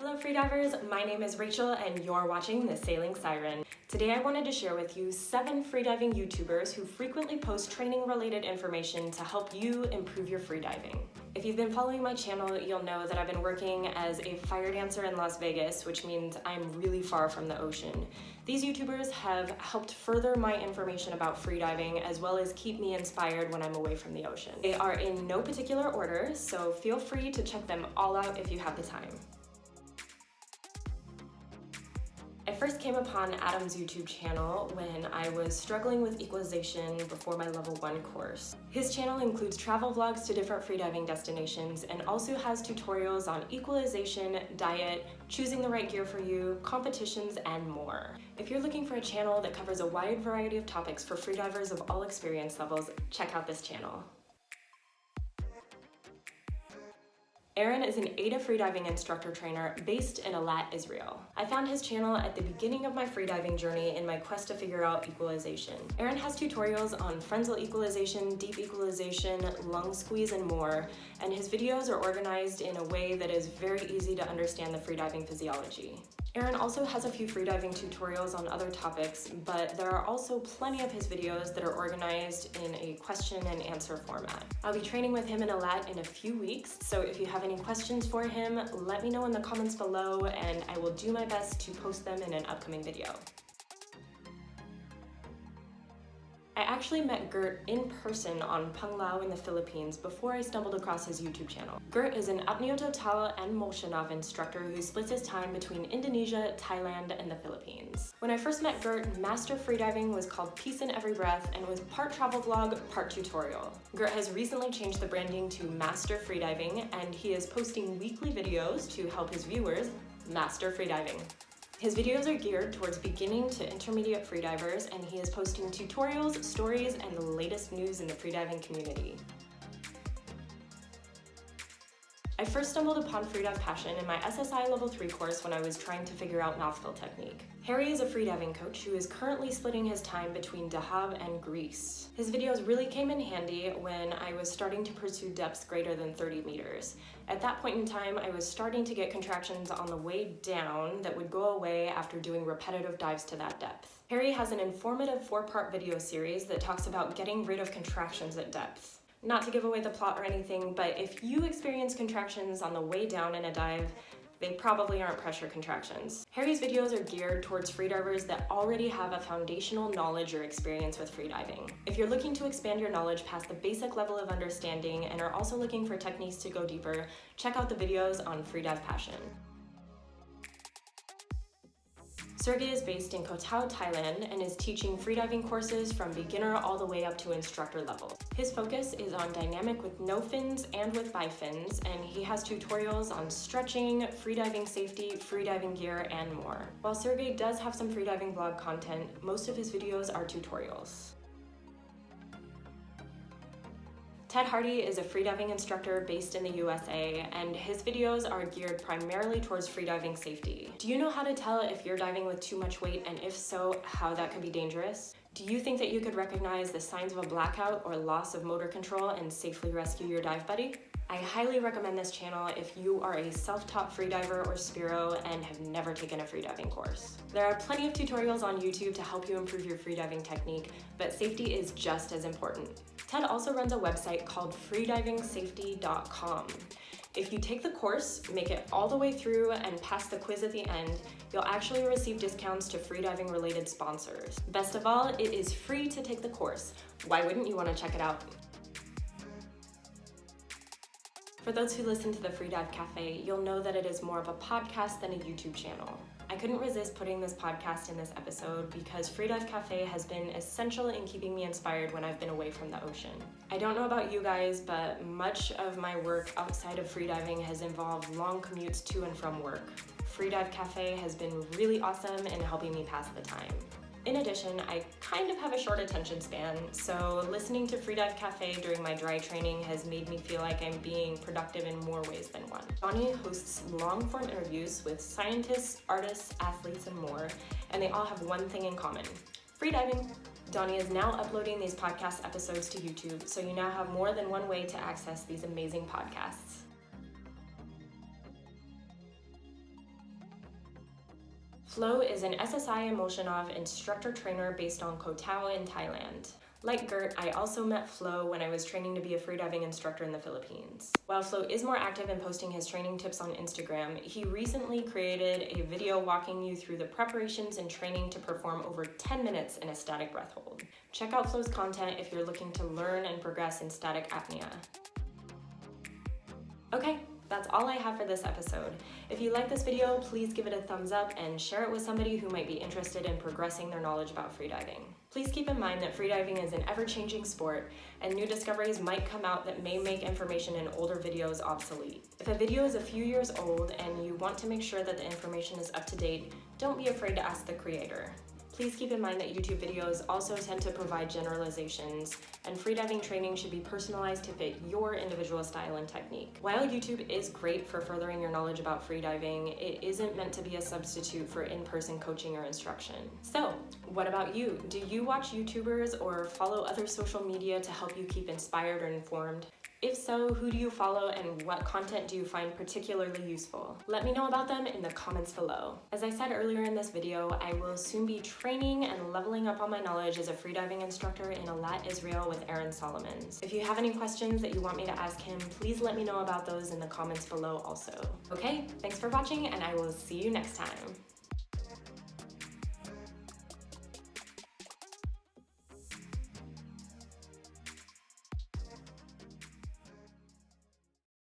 Hello freedivers, my name is Rachel and you're watching The Sailing Siren. Today I wanted to share with you 7 freediving YouTubers who frequently post training related information to help you improve your freediving. If you've been following my channel, you'll know that I've been working as a fire dancer in Las Vegas, which means I'm really far from the ocean. These YouTubers have helped further my information about freediving as well as keep me inspired when I'm away from the ocean. They are in no particular order, so feel free to check them all out if you have the time. I first came upon Adam's YouTube channel when I was struggling with equalization before my level 1 course. His channel includes travel vlogs to different freediving destinations and also has tutorials on equalization, diet, choosing the right gear for you, competitions, and more. If you're looking for a channel that covers a wide variety of topics for freedivers of all experience levels, check out this channel. Aaron is an ADA freediving instructor trainer based in Eilat, Israel. I found his channel at the beginning of my freediving journey in my quest to figure out equalization. Aaron has tutorials on frenzel equalization, deep equalization, lung squeeze, and more, and his videos are organized in a way that is very easy to understand the freediving physiology. Aaron also has a few freediving tutorials on other topics, but there are also plenty of his videos that are organized in a question and answer format. I'll be training with him in Eilat in a few weeks, so if you have any questions for him, let me know in the comments below and I will do my best to post them in an upcoming video. I actually met Gert in person on Panglao in the Philippines before I stumbled across his YouTube channel. Gert is an apnea total and Molchanov instructor who splits his time between Indonesia, Thailand, and the Philippines. When I first met Gert, Master Freediving was called Peace in Every Breath and was part travel vlog, part tutorial. Gert has recently changed the branding to Master Freediving and he is posting weekly videos to help his viewers master freediving. His videos are geared towards beginning to intermediate freedivers, and he is posting tutorials, stories, and the latest news in the freediving community. I first stumbled upon Freedive Passion in my SSI Level 3 course when I was trying to figure out mouthfill technique. Harry is a freediving coach who is currently splitting his time between Dahab and Greece. His videos really came in handy when I was starting to pursue depths greater than 30 meters. At that point in time, I was starting to get contractions on the way down that would go away after doing repetitive dives to that depth. Harry has an informative 4-part video series that talks about getting rid of contractions at depth. Not to give away the plot or anything, but if you experience contractions on the way down in a dive, they probably aren't pressure contractions. Harry's videos are geared towards freedivers that already have a foundational knowledge or experience with freediving. If you're looking to expand your knowledge past the basic level of understanding and are also looking for techniques to go deeper, check out the videos on Freedive Passion. Sergey is based in Koh Tao, Thailand, and is teaching freediving courses from beginner all the way up to instructor level. His focus is on dynamic with no fins and with bifins, and he has tutorials on stretching, freediving safety, freediving gear, and more. While Sergey does have some freediving vlog content, most of his videos are tutorials. Ted Hardy is a freediving instructor based in the USA, and his videos are geared primarily towards freediving safety. Do you know how to tell if you're diving with too much weight, and if so, how that could be dangerous? Do you think that you could recognize the signs of a blackout or loss of motor control and safely rescue your dive buddy? I highly recommend this channel if you are a self-taught freediver or Spiro and have never taken a freediving course. There are plenty of tutorials on YouTube to help you improve your freediving technique, but safety is just as important. Ted also runs a website called freedivingsafety.com. If you take the course, make it all the way through, and pass the quiz at the end, you'll actually receive discounts to freediving related sponsors. Best of all, it is free to take the course. Why wouldn't you want to check it out? For those who listen to the Freedive Cafe, you'll know that it is more of a podcast than a YouTube channel. I couldn't resist putting this podcast in this episode because Freedive Cafe has been essential in keeping me inspired when I've been away from the ocean. I don't know about you guys, but much of my work outside of freediving has involved long commutes to and from work. Freedive Cafe has been really awesome in helping me pass the time. In addition, I kind of have a short attention span, so listening to Freedive Cafe during my dry training has made me feel like I'm being productive in more ways than one. Donnie hosts long-form interviews with scientists, artists, athletes, and more, and they all have one thing in common: freediving. Donnie is now uploading these podcast episodes to YouTube, so you now have more than one way to access these amazing podcasts. Flo is an SSI Emotionov instructor trainer based on Koh Tao in Thailand. Like Gert, I also met Flo when I was training to be a freediving instructor in the Philippines. While Flo is more active in posting his training tips on Instagram, he recently created a video walking you through the preparations and training to perform over 10 minutes in a static breath hold. Check out Flo's content if you're looking to learn and progress in static apnea. Okay, that's all I have for this episode. If you like this video, please give it a thumbs up and share it with somebody who might be interested in progressing their knowledge about freediving. Please keep in mind that freediving is an ever-changing sport, and new discoveries might come out that may make information in older videos obsolete. If a video is a few years old and you want to make sure that the information is up to date, don't be afraid to ask the creator. Please keep in mind that YouTube videos also tend to provide generalizations, and freediving training should be personalized to fit your individual style and technique. While YouTube is great for furthering your knowledge about freediving, it isn't meant to be a substitute for in-person coaching or instruction. So, what about you? Do you watch YouTubers or follow other social media to help you keep inspired or informed? If so, who do you follow and what content do you find particularly useful? Let me know about them in the comments below. As I said earlier in this video, I will soon be training and leveling up on my knowledge as a freediving instructor in Eilat, Israel with Aaron Solomons. If you have any questions that you want me to ask him, please let me know about those in the comments below also. Okay, thanks for watching and I will see you next time.